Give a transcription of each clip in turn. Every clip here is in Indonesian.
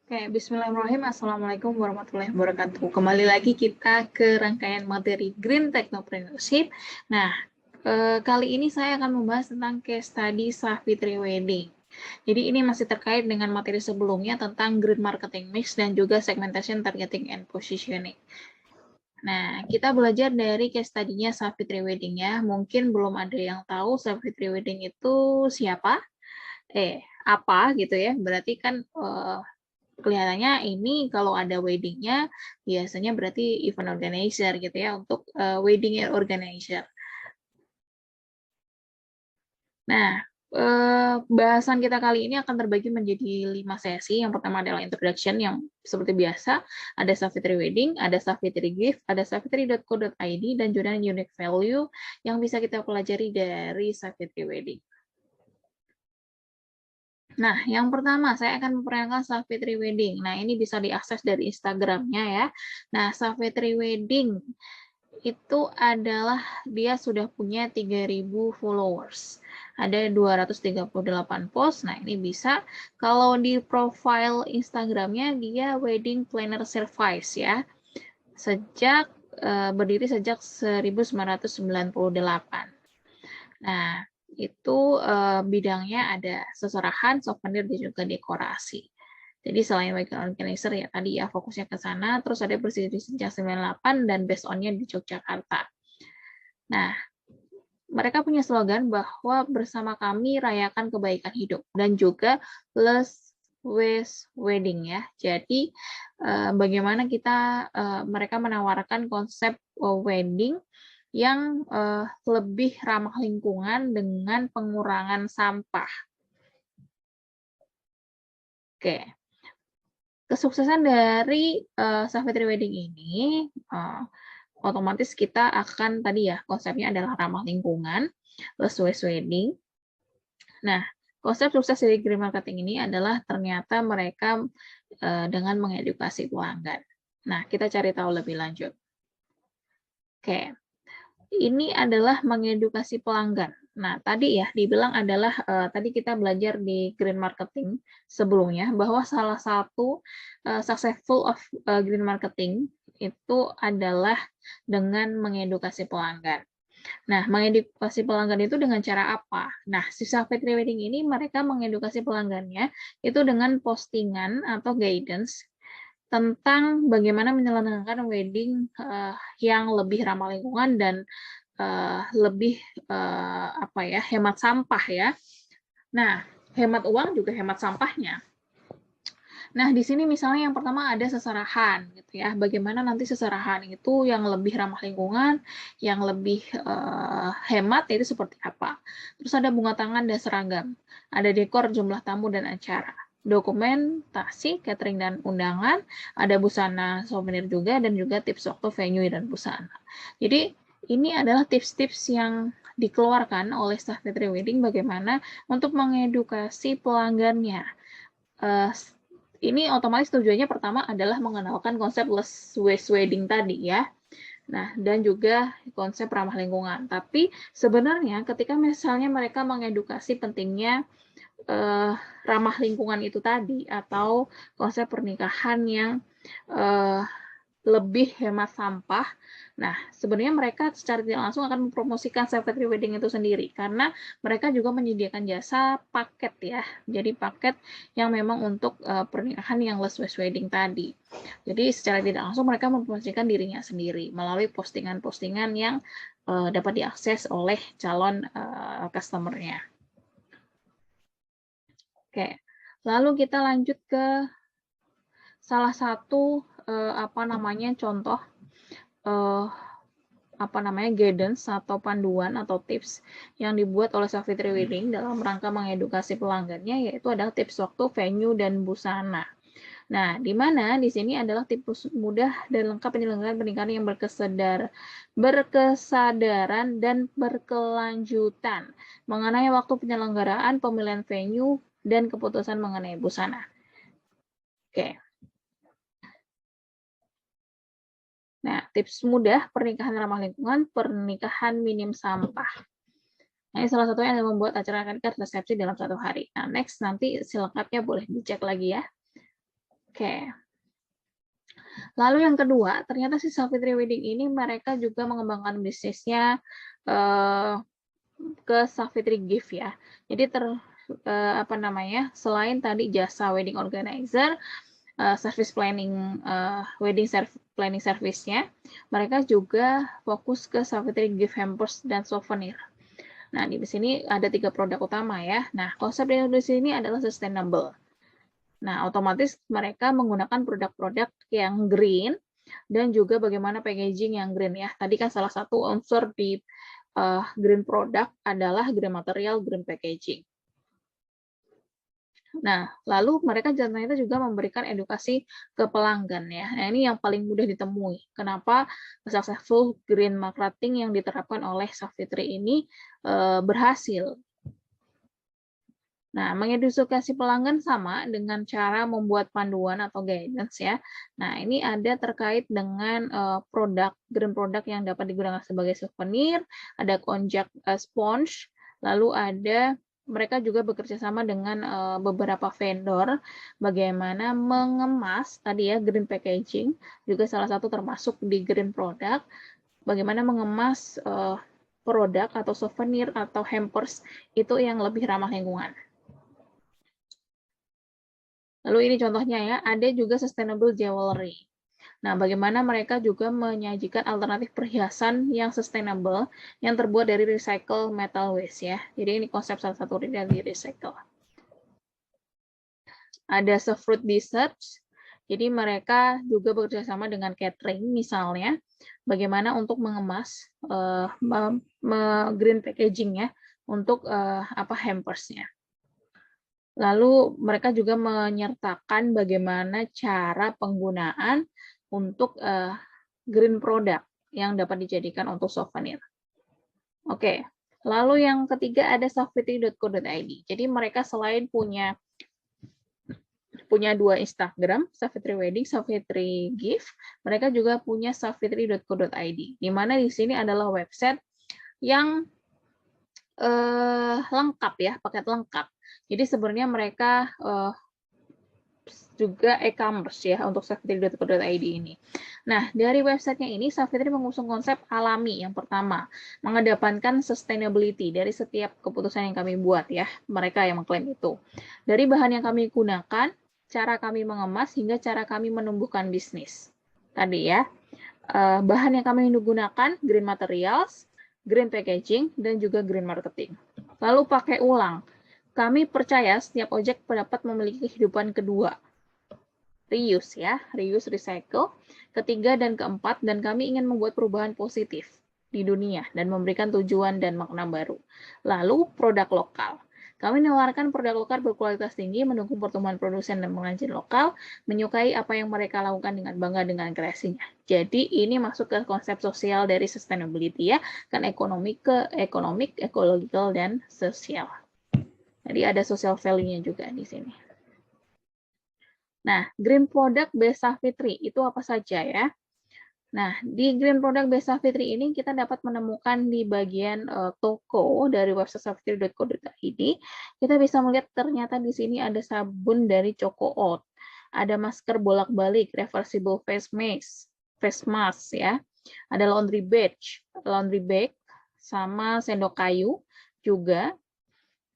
Oke, bismillahirrahmanirrahim. Assalamualaikum warahmatullahi wabarakatuh. Kembali lagi kita ke rangkaian materi Green Technopreneurship. Nah, kali ini saya akan membahas tentang case study Savitri Wedding. Jadi ini masih terkait dengan materi sebelumnya tentang Green Marketing Mix dan juga Segmentation, Targeting, and Positioning. Nah, kita belajar dari case study-nya Savitri Wedding ya. Mungkin belum ada yang tahu Savitri Wedding itu siapa? Apa gitu ya. Berarti kan kelihatannya ini kalau ada wedding-nya biasanya berarti event organizer gitu ya, untuk wedding organizer. Nah, bahasan kita kali ini akan terbagi menjadi 5 sesi. Yang pertama adalah introduction yang seperti biasa, ada Savitri Wedding, ada Savitri Gift, ada savitri.co.id, dan juga unique value yang bisa kita pelajari dari Savitri Wedding. Nah, yang pertama saya akan memperkenalkan Savitri Wedding. Nah, ini bisa diakses dari Instagramnya ya. Nah, Savitri Wedding itu adalah dia sudah punya 3.000 followers. Ada 238 post. Nah, ini bisa kalau di profile Instagramnya dia Wedding Planner Service ya. Berdiri sejak 1998. Nah, itu bidangnya ada seserahan, souvenir, dan juga dekorasi. Jadi selain wedding organizer ya tadi ya fokusnya ke sana, terus ada berdiri sejak 98 dan based on-nya di Yogyakarta. Nah, mereka punya slogan bahwa bersama kami rayakan kebaikan hidup dan juga less waste wedding ya. Jadi bagaimana mereka menawarkan konsep wedding yang lebih ramah lingkungan dengan pengurangan sampah. Oke. Kesuksesan dari Savitri Wedding ini otomatis kita akan tadi ya konsepnya adalah ramah lingkungan, less waste wedding. Nah, konsep sukses dari green marketing ini adalah ternyata mereka dengan mengedukasi pelanggan. Nah, kita cari tahu lebih lanjut. Oke, ini adalah mengedukasi pelanggan. Nah, tadi ya dibilang adalah tadi kita belajar di green marketing sebelumnya bahwa salah satu successful of green marketing itu adalah dengan mengedukasi pelanggan. Nah, mengedukasi pelanggan itu dengan cara apa? Nah, si Savitri Wedding ini mereka mengedukasi pelanggannya itu dengan postingan atau guidance tentang bagaimana menyelenggarakan wedding yang lebih ramah lingkungan dan lebih hemat sampah ya. Nah, hemat uang juga hemat sampahnya. Nah, di sini misalnya yang pertama ada seserahan gitu ya. Bagaimana nanti seserahan itu yang lebih ramah lingkungan, yang lebih hemat itu seperti apa. Terus ada bunga tangan dan seragam. Ada dekor, jumlah tamu dan acara. Dokumentasi, catering dan undangan, ada busana souvenir juga, dan juga tips waktu venue dan busana. Jadi ini adalah tips-tips yang dikeluarkan oleh Savitri Wedding bagaimana untuk mengedukasi pelanggannya. Ini otomatis tujuannya pertama adalah mengenalkan konsep less waste wedding tadi ya. Nah, dan juga konsep ramah lingkungan. Tapi sebenarnya ketika misalnya mereka mengedukasi pentingnya ramah lingkungan itu tadi atau konsep pernikahan yang lebih hemat sampah. Nah, sebenarnya mereka secara tidak langsung akan mempromosikan Savitri Wedding itu sendiri karena mereka juga menyediakan jasa paket ya. Jadi paket yang memang untuk pernikahan yang less waste wedding tadi. Jadi secara tidak langsung mereka mempromosikan dirinya sendiri melalui postingan-postingan yang dapat diakses oleh calon customer-nya. Oke, lalu kita lanjut ke salah satu contoh guidance atau panduan atau tips yang dibuat oleh Savitri Wedding dalam rangka mengedukasi pelanggannya, yaitu adalah tips waktu, venue, dan busana. Nah, di mana di sini adalah tips mudah dan lengkap penyelenggaraan pernikahan yang berkesadaran dan berkelanjutan mengenai waktu penyelenggaraan, pemilihan venue, dan keputusan mengenai busana. Oke. Nah, tips mudah pernikahan ramah lingkungan, pernikahan minim sampah. Nah, ini salah satunya adalah membuat acara akad resepsi dalam 1 hari. Nah, next nanti selengkapnya boleh dicek lagi ya. Oke. Lalu yang kedua, ternyata si Savitri Wedding ini mereka juga mengembangkan bisnisnya ke Savitri Gift ya. Jadi selain tadi jasa wedding organizer, service planning, wedding planning service-nya, mereka juga fokus ke Savitri Gift hampers dan souvenir. Nah, di sini ada 3 produk utama ya. Nah, konsep di sini adalah sustainable. Nah, otomatis mereka menggunakan produk-produk yang green dan juga bagaimana packaging yang green ya. Tadi kan salah satu unsur di green product adalah green material, green packaging. Nah, lalu mereka ternyata juga memberikan edukasi ke pelanggan ya. Nah, ini yang paling mudah ditemui. Kenapa successful green marketing yang diterapkan oleh Savitri ini berhasil. Nah, mengedukasi pelanggan sama dengan cara membuat panduan atau guidance ya. Nah, ini ada terkait dengan green product yang dapat digunakan sebagai souvenir, ada konjak sponge, lalu ada mereka juga bekerja sama dengan beberapa vendor bagaimana mengemas tadi ya green packaging juga salah satu termasuk di green product, bagaimana mengemas produk atau souvenir atau hampers itu yang lebih ramah lingkungan. Lalu ini contohnya ya, ada juga sustainable jewelry. Nah, bagaimana mereka juga menyajikan alternatif perhiasan yang sustainable yang terbuat dari recycle metal waste ya. Jadi ini konsep salah satu dari recycle. Ada fruit desserts. Jadi mereka juga bekerjasama dengan catering misalnya, bagaimana untuk mengemas green packaging ya untuk hampersnya. Lalu mereka juga menyertakan bagaimana cara penggunaan untuk green product yang dapat dijadikan untuk souvenir. Oke, lalu yang ketiga ada savitri.co.id. Jadi mereka selain punya 2 Instagram, Savitri Wedding, Savitri Gift, mereka juga punya savitri.co.id. Di mana di sini adalah website yang lengkap ya, paket lengkap. Jadi sebenarnya mereka juga e-commerce ya untuk savitri.co.id ini. Nah, dari websitenya ini Savitri mengusung konsep alami yang pertama, mengedepankan sustainability dari setiap keputusan yang kami buat ya, mereka yang mengklaim itu. Dari bahan yang kami gunakan, cara kami mengemas hingga cara kami menumbuhkan bisnis. Tadi ya, bahan yang kami gunakan green materials, green packaging, dan juga green marketing. Lalu pakai ulang. Kami percaya setiap objek dapat memiliki kehidupan kedua. Reuse ya, reuse, recycle. Ketiga dan keempat, dan kami ingin membuat perubahan positif di dunia dan memberikan tujuan dan makna baru. Lalu produk lokal. Kami menawarkan produk lokal berkualitas tinggi, mendukung pertumbuhan produsen dan pengrajin lokal, menyukai apa yang mereka lakukan dengan bangga dengan kreasinya. Jadi ini masuk ke konsep sosial dari sustainability ya, kan ekonomi ke ekonomik, ecological, dan sosial. Jadi ada social value-nya juga di sini. Nah, green product by Savitri itu apa saja ya? Nah, di green product by Savitri ini kita dapat menemukan di bagian toko dari website savitri.co.id. Kita bisa melihat ternyata di sini ada sabun dari Choco Oat, ada masker bolak-balik, reversible face mask ya, ada laundry bag, sama sendok kayu juga.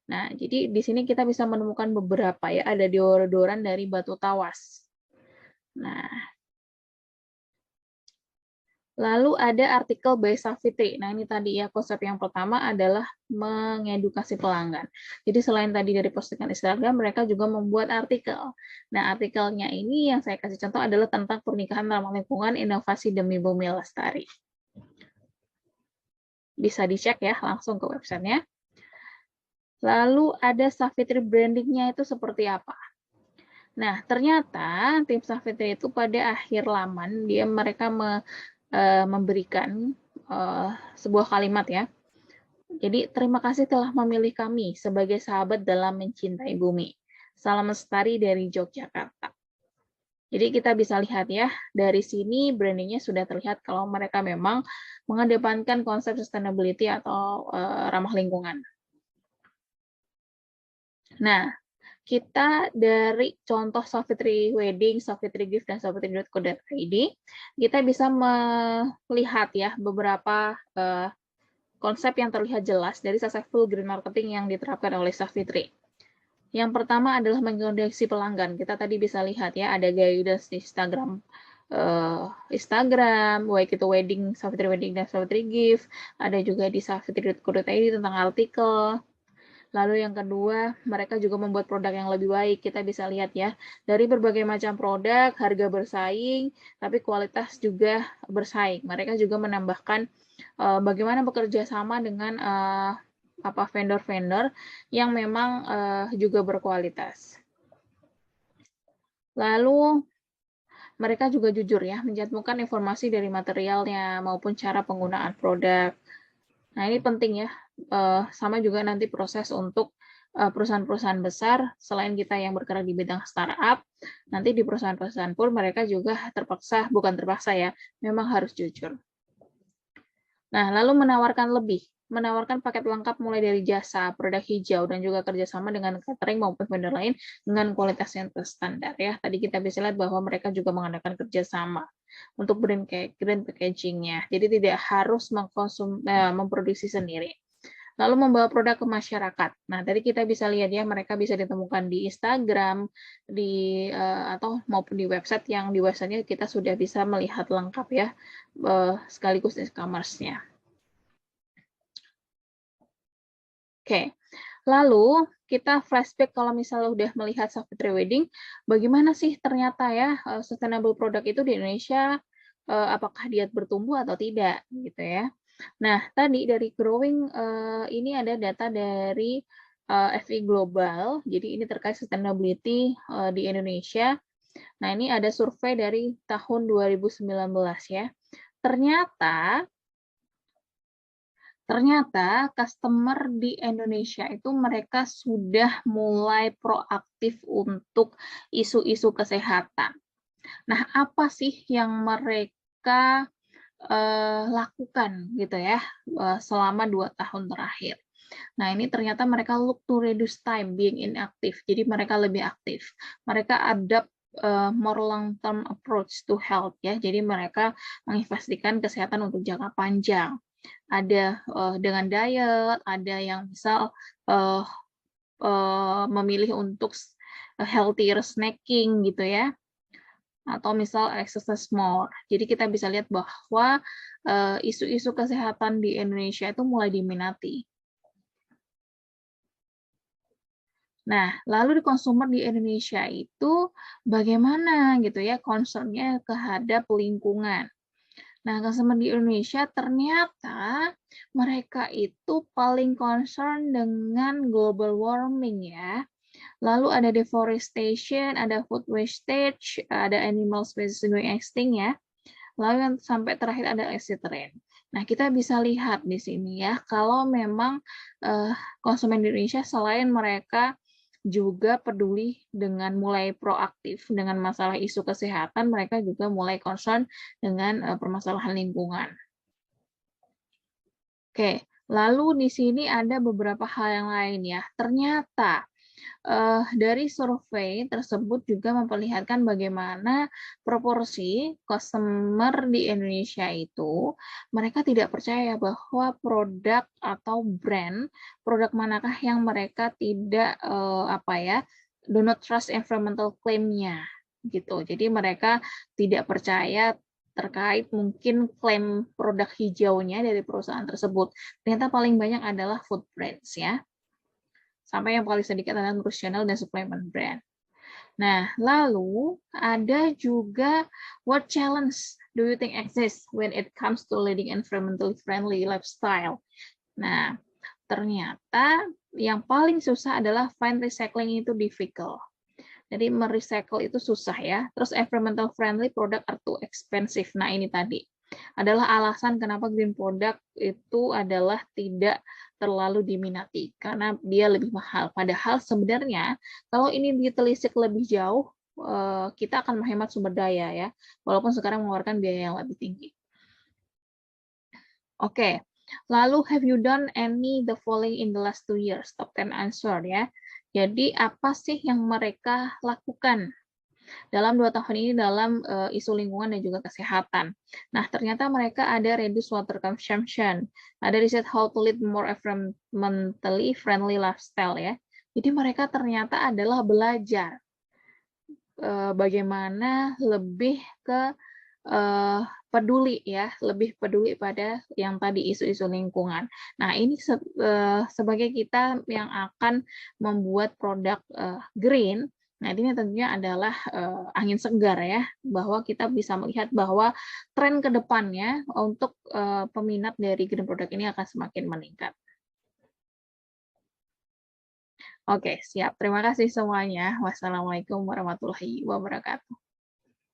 Nah, jadi di sini kita bisa menemukan beberapa ya, ada deodoran dari Batu Tawas. Nah, lalu ada artikel by Savitri. Nah, ini tadi ya konsep yang pertama adalah mengedukasi pelanggan. Jadi selain tadi dari postingan Instagram, mereka juga membuat artikel. Nah, artikelnya ini yang saya kasih contoh adalah tentang pernikahan ramah lingkungan, inovasi demi bumi lestari. Bisa dicek ya langsung ke websitenya. Lalu ada Savitri brandingnya itu seperti apa? Nah, ternyata tim Savitri itu pada akhir laman mereka memberikan sebuah kalimat ya. Jadi, terima kasih telah memilih kami sebagai sahabat dalam mencintai bumi. Salam lestari dari Yogyakarta. Jadi kita bisa lihat ya, dari sini brandingnya sudah terlihat kalau mereka memang mengedepankan konsep sustainability atau ramah lingkungan. Nah, kita dari contoh Savitri Wedding, Savitri Gift, dan savitri.co.id, kita bisa melihat ya beberapa konsep yang terlihat jelas dari successful green marketing yang diterapkan oleh Savitri. Yang pertama adalah mengkoneksi pelanggan. Kita tadi bisa lihat ya, ada guidance di Instagram, baik itu wedding, Savitri Wedding dan Savitri Gift, ada juga di savitri.co.id tentang artikel. Lalu yang kedua, mereka juga membuat produk yang lebih baik. Kita bisa lihat ya, dari berbagai macam produk, harga bersaing, tapi kualitas juga bersaing. Mereka juga menambahkan bagaimana bekerja sama dengan vendor-vendor yang memang juga berkualitas. Lalu mereka juga jujur ya, mencantumkan informasi dari materialnya maupun cara penggunaan produk. Nah, ini penting ya, sama juga nanti proses untuk perusahaan-perusahaan besar, selain kita yang bergerak di bidang startup, nanti di perusahaan-perusahaan pun mereka juga bukan terpaksa ya, memang harus jujur. Nah, lalu menawarkan paket lengkap mulai dari jasa, produk hijau, dan juga kerjasama dengan catering maupun vendor lain dengan kualitas yang terstandar ya. Tadi kita bisa lihat bahwa mereka juga mengadakan kerjasama untuk brand packaging-nya. Jadi tidak harus memproduksi sendiri. Lalu membawa produk ke masyarakat. Nah, tadi kita bisa lihat ya, mereka bisa ditemukan di Instagram, atau maupun di website yang di websitenya kita sudah bisa melihat lengkap ya, sekaligus e-commerce-nya. Oke, lalu kita flashback kalau misalnya udah melihat Savitri Wedding, bagaimana sih ternyata ya sustainable product itu di Indonesia, apakah dia bertumbuh atau tidak gitu ya. Nah, tadi dari growing ini ada data dari FI Global, jadi ini terkait sustainability di Indonesia. Nah, ini ada survei dari tahun 2019 ya. Ternyata customer di Indonesia itu mereka sudah mulai proaktif untuk isu-isu kesehatan. Nah, apa sih yang mereka lakukan gitu ya selama 2 tahun terakhir? Nah, ini ternyata mereka look to reduce time being inactive. Jadi mereka lebih aktif. Mereka adapt more long-term approach to health ya. Jadi mereka menginvestasikan kesehatan untuk jangka panjang. Ada dengan diet, ada yang misal memilih untuk healthier snacking gitu ya, atau misal exercise more. Jadi kita bisa lihat bahwa isu-isu kesehatan di Indonesia itu mulai diminati. Nah, lalu di konsumer di Indonesia itu bagaimana gitu ya concern-nya terhadap lingkungan. Nah, consumer di Indonesia ternyata mereka itu paling concern dengan global warming ya. Lalu ada deforestation, ada food wastage, ada animal species going extinct ya. Lalu yang sampai terakhir ada exit trend. Nah, kita bisa lihat di sini ya, kalau memang konsumen di Indonesia selain mereka juga peduli dengan mulai proaktif dengan masalah isu kesehatan, mereka juga mulai concern dengan permasalahan lingkungan. Oke, lalu di sini ada beberapa hal yang lain ya. Ternyata dari survei tersebut juga memperlihatkan bagaimana proporsi customer di Indonesia itu mereka tidak percaya bahwa produk atau produk manakah yang mereka tidak do not trust environmental claim-nya gitu. Jadi mereka tidak percaya terkait mungkin klaim produk hijaunya dari perusahaan tersebut. Ternyata paling banyak adalah food brands ya. Sampai yang paling sedikit adalah nutritional dan supplement brand. Nah, lalu ada juga what challenge do you think exists when it comes to leading environmentally friendly lifestyle? Nah, ternyata yang paling susah adalah find recycling itu difficult. Jadi merecycle itu susah ya. Terus environmental friendly product are too expensive. Nah, ini tadi adalah alasan kenapa green product itu adalah tidak terlalu diminati karena dia lebih mahal. Padahal sebenarnya kalau ini ditelisik lebih jauh, kita akan menghemat sumber daya ya, walaupun sekarang mengeluarkan biaya yang lebih tinggi. Oke, lalu have you done any the following in the last 2 years? Top 10 answer ya. Jadi apa sih yang mereka lakukan dalam 2 tahun ini dalam, isu lingkungan dan juga kesehatan. Nah, ternyata mereka ada reduce water consumption, ada riset how to lead more environmentally friendly lifestyle ya. Jadi mereka ternyata adalah belajar, bagaimana lebih ke, peduli ya, lebih peduli pada yang tadi isu-isu lingkungan. Nah, ini sebagai kita yang akan membuat produk, green. Nah, ini tentunya adalah, angin segar ya, bahwa kita bisa melihat bahwa tren ke depannya untuk, peminat dari green product ini akan semakin meningkat. Oke, siap. Terima kasih semuanya. Wassalamualaikum warahmatullahi wabarakatuh.